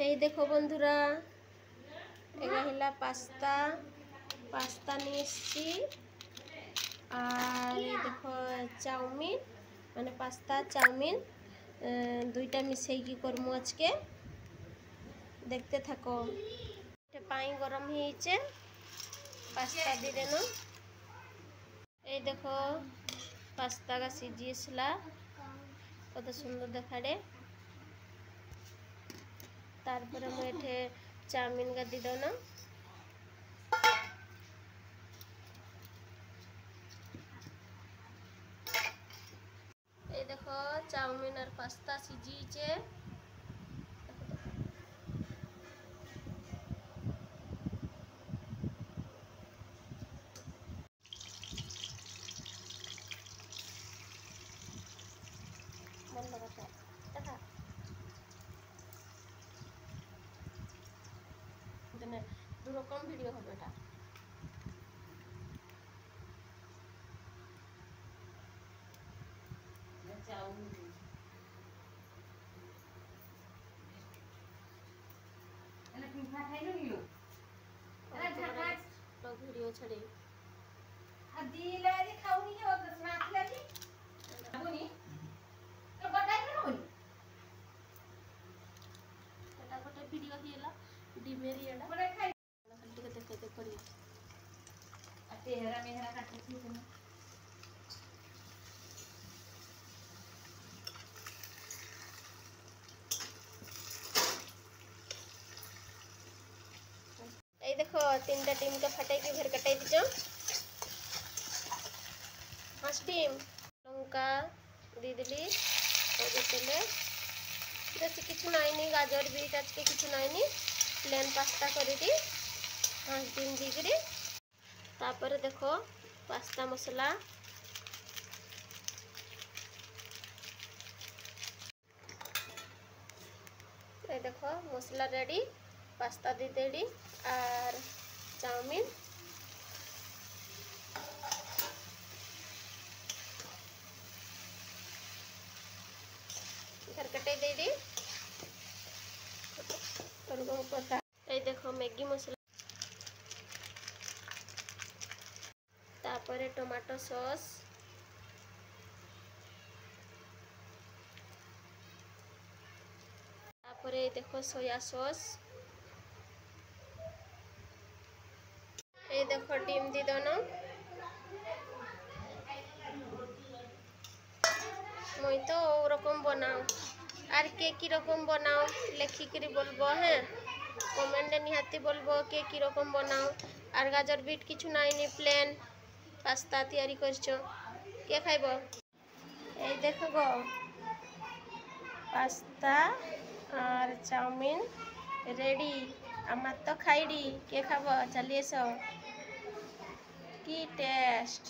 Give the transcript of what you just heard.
এই দেখো বন্ধুরা, এটা হলো পাস্তা। পাস্তা নিয়ে এসেছি। আর এই দেখো চাউমিন, মানে পাস্তা চাউমিন দুইটা মিশাইকি করমু আজকে। দেখতে থাকো। পানি গরম হয়েছে, পাস্তা দিয়ে দেন। এই দেখো পাস্তাটা সিজিয়েছিলা, কত সুন্দর দেখাড়ে। তারপরে মু এঠে চাউমিন গা দিয়ে দাও না। এই দেখো চাউমিন আর পাস্তা সিজিয়েছে। বন্ধ কথা দেখা দু রকম ভিডিও হবে এটা। ভিডিও ছাড়ি এটা গোটে ভিডিও দিয়েলা ডিমেরি এটা ଟିକେ ଦେଖେଇତେ କରିବି। এই দেখো তিনটা ডিমকে ফাটাইকি ফের কাটাই দিছ। 5 ডিম লঙ্কা দিয়ে দিলি তেলে। বেশি কিছু নাইনি, গাজর বিট আজকে কিছু নাইনি, প্লেন পাস্তা করিদি 5 ডিম দিয়েকি। তারপরে দেখো পাস্তা মশলা, এই দেখো মশলা রেডি। পাস্তা দিয়ে দেড়ি আর চাউমিন। घर कटे दे दी। এই দেখো ম্যাগি মশলা, তারপরে টমেটো সস, তারপরে এই দেখো সয়া সস। এই দেখো ডিম দি দাও। মই তো ওরকম বানাও, আর কে কি রকম বানাও লেখিকি বলবো। হ্যাঁ, কমেন্টে নিহাতি বলবো কে কি রকম বানাও। আর গাজর বিট কিছু নাইনি, প্লেন পাস্তা তৈরি করছো। কে খাইব? এই দেখো গো পাস্তা আর চাউমিন রেডি। আমার তো খাইডি, কে খাবো? চালিয়ে এসো। কি টেস্ট!